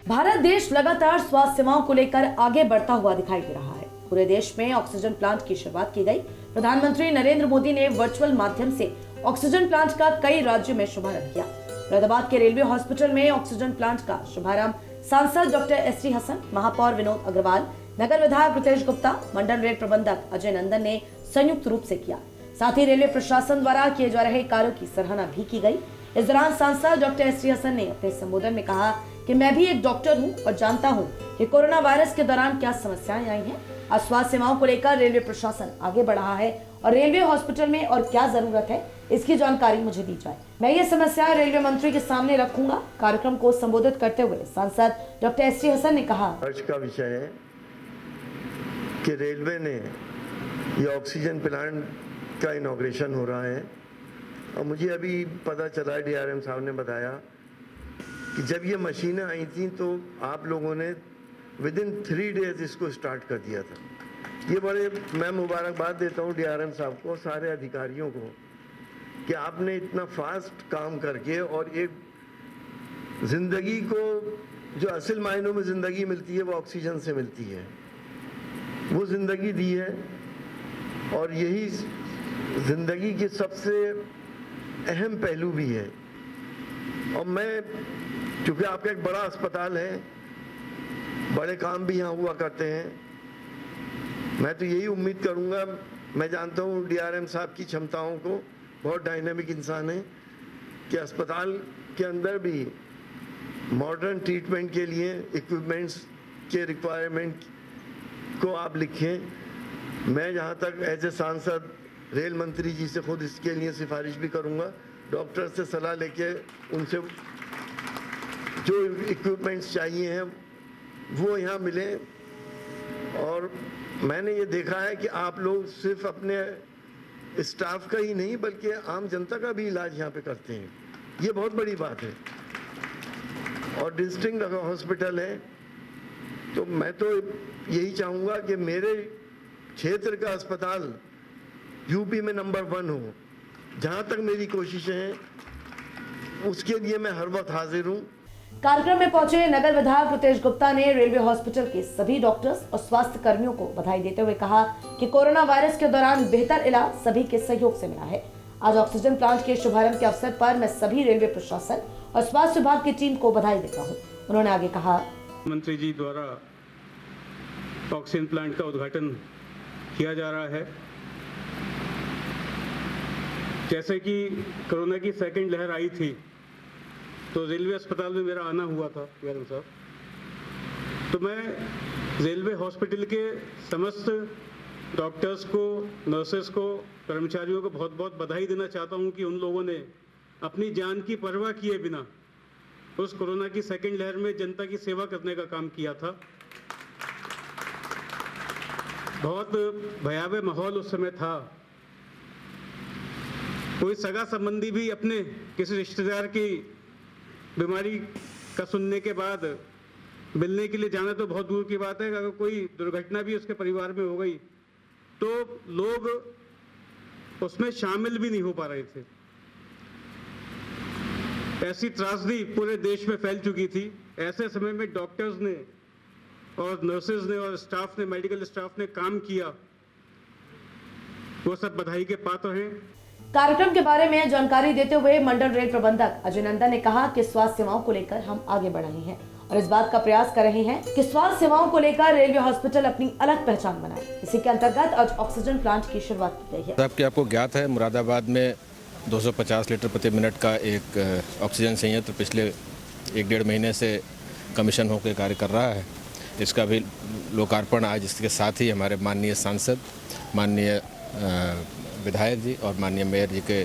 भारत देश लगातार स्वास्थ्य सेवाओं को लेकर आगे बढ़ता हुआ दिखाई दे रहा है। पूरे देश में ऑक्सीजन प्लांट की शुरुआत की गई। प्रधानमंत्री नरेंद्र मोदी ने वर्चुअल माध्यम से ऑक्सीजन प्लांट का कई राज्यों में शुभारंभ किया। फरीदाबाद के रेलवे हॉस्पिटल में ऑक्सीजन प्लांट का शुभारंभ सांसद डॉक्टर एस.टी. हसन, महापौर विनोद अग्रवाल, नगर विधायक रितेश गुप्ता, मंडल रेल प्रबंधक अजय नंदन ने संयुक्त रूप से किया। साथ ही रेलवे प्रशासन द्वारा किए जा रहे कार्यों की सराहना भी की गई। इस दौरान सांसद डॉक्टर एस.टी. हसन ने अपने संबोधन में कहा कि मैं भी एक डॉक्टर हूं और जानता हूं कि कोरोना वायरस के दौरान क्या समस्याएं आई हैं। आज स्वास्थ्य सेवाओं को लेकर रेलवे प्रशासन आगे बढ़ा है और रेलवे हॉस्पिटल में और क्या जरूरत है इसकी जानकारी मुझे दी जाए। मैं ये समस्या रेलवे मंत्री के सामने रखूंगा। कार्यक्रम को संबोधित करते हुए सांसद डॉक्टर एस.टी. हसन ने कहा, आज का विषय है कि रेलवे ने ये ऑक्सीजन प्लांट का इनॉग्रेशन हो रहा है और मुझे अभी पता चला, डीआरएम साहब ने बताया कि जब ये मशीनें आई थी तो आप लोगों ने विदिन 3 डेज इसको स्टार्ट कर दिया था। ये बड़े मैं मुबारकबाद देता हूँ डीआरएम साहब को, सारे अधिकारियों को, कि आपने इतना फास्ट काम करके और एक जिंदगी को जो असल मायनों में जिंदगी मिलती है वो ऑक्सीजन से मिलती है, वो जिंदगी दी है। और यही जिंदगी की सबसे अहम पहलू भी है। और मैं, क्योंकि आपका एक बड़ा अस्पताल है, बड़े काम भी यहाँ हुआ करते हैं, मैं तो यही उम्मीद करूँगा, मैं जानता हूँ डीआरएम साहब की क्षमताओं को, बहुत डायनेमिक इंसान है, कि अस्पताल के अंदर भी मॉडर्न ट्रीटमेंट के लिए इक्विपमेंट्स के रिक्वायरमेंट को आप लिखें। मैं जहाँ तक एज ए सांसद रेल मंत्री जी से खुद इसके लिए सिफारिश भी करूँगा, डॉक्टर से सलाह लेके उनसे जो इक्विपमेंट्स चाहिए हैं वो यहाँ मिले। और मैंने ये देखा है कि आप लोग सिर्फ अपने स्टाफ का ही नहीं बल्कि आम जनता का भी इलाज यहाँ पे करते हैं, ये बहुत बड़ी बात है। और डिस्ट्रिक्ट हॉस्पिटल है, तो मैं तो यही चाहूँगा कि मेरे क्षेत्र का अस्पताल यूपी में नंबर 1 हो। जहाँ तक मेरी कोशिशें हैं उसके लिए मैं हर वक्त हाजिर हूँ। कार्यक्रम में पहुंचे नगर विधायक रितेश गुप्ता ने रेलवे हॉस्पिटल के सभी डॉक्टर्स और स्वास्थ्य कर्मियों को बधाई देते हुए कहा कि कोरोना वायरस के दौरान बेहतर इलाज सभी के सहयोग से मिला है। आज ऑक्सीजन प्लांट के शुभारंभ के अवसर पर मैं सभी रेलवे प्रशासन और स्वास्थ्य विभाग की टीम को बधाई देता हूँ। उन्होंने आगे कहा, मंत्री जी द्वारा ऑक्सीजन प्लांट का उद्घाटन किया जा रहा है। जैसे कि कोरोना की सेकंड लहर आई थी तो रेलवे अस्पताल में मेरा आना हुआ था मैडम साहब, तो मैं रेलवे हॉस्पिटल के समस्त डॉक्टर्स को, नर्सेस को, कर्मचारियों को बहुत बहुत बधाई देना चाहता हूं कि उन लोगों ने अपनी जान की परवाह किए बिना उस कोरोना की सेकंड लहर में जनता की सेवा करने का काम किया था। बहुत भयावह माहौल उस समय था। कोई सगा संबंधी भी अपने किसी रिश्तेदार की बीमारी का सुनने के बाद मिलने के लिए जाना तो बहुत दूर की बात है, अगर कोई दुर्घटना भी उसके परिवार में हो गई तो लोग उसमें शामिल भी नहीं हो पा रहे थे। ऐसी त्रासदी पूरे देश में फैल चुकी थी। ऐसे समय में डॉक्टर्स ने और नर्सेज ने और स्टाफ ने, मेडिकल स्टाफ ने काम किया, वो सब बधाई के पात्र हैं। कार्यक्रम के बारे में जानकारी देते हुए मंडल रेल प्रबंधक अजय नंदन ने कहा कि स्वास्थ्य सेवाओं को लेकर हम आगे बढ़ रहे हैं और इस बात का प्रयास कर रहे हैं कि स्वास्थ्य सेवाओं को लेकर रेलवे हॉस्पिटल अपनी अलग पहचान बनाए। इसी के अंतर्गत आज ऑक्सीजन प्लांट की शुरुआत की गई है। साहब, आपको ज्ञात है मुरादाबाद में 250 लीटर प्रति मिनट का एक ऑक्सीजन संयंत्र पिछले 1-1.5 महीने से कमीशन होकर कार्य कर रहा है। इसका भी लोकार्पण आज, इसके साथ ही हमारे माननीय सांसद, माननीय विधायक जी और माननीय मेयर जी के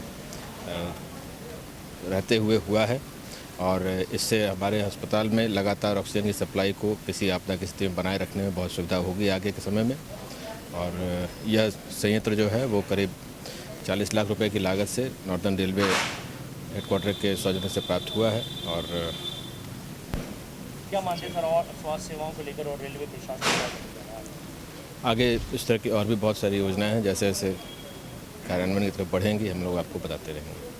रहते हुए हुआ है। और इससे हमारे अस्पताल में लगातार ऑक्सीजन की सप्लाई को किसी आपदा की स्थिति में बनाए रखने में बहुत सुविधा होगी आगे के समय में। और यह संयंत्र जो है वो करीब 40 लाख रुपए की लागत से नॉर्दर्न रेलवे हेडक्वार्टर के सौजन्य से प्राप्त हुआ है। और क्या मानते हैं सर स्वास्थ्य सेवाओं को लेकर और रेलवे प्रशासन आगे इस तरह की और भी बहुत सारी योजनाएं हैं, जैसे जैसे कार्यान्वयन की तरफ बढ़ेंगी हम लोग आपको बताते रहेंगे।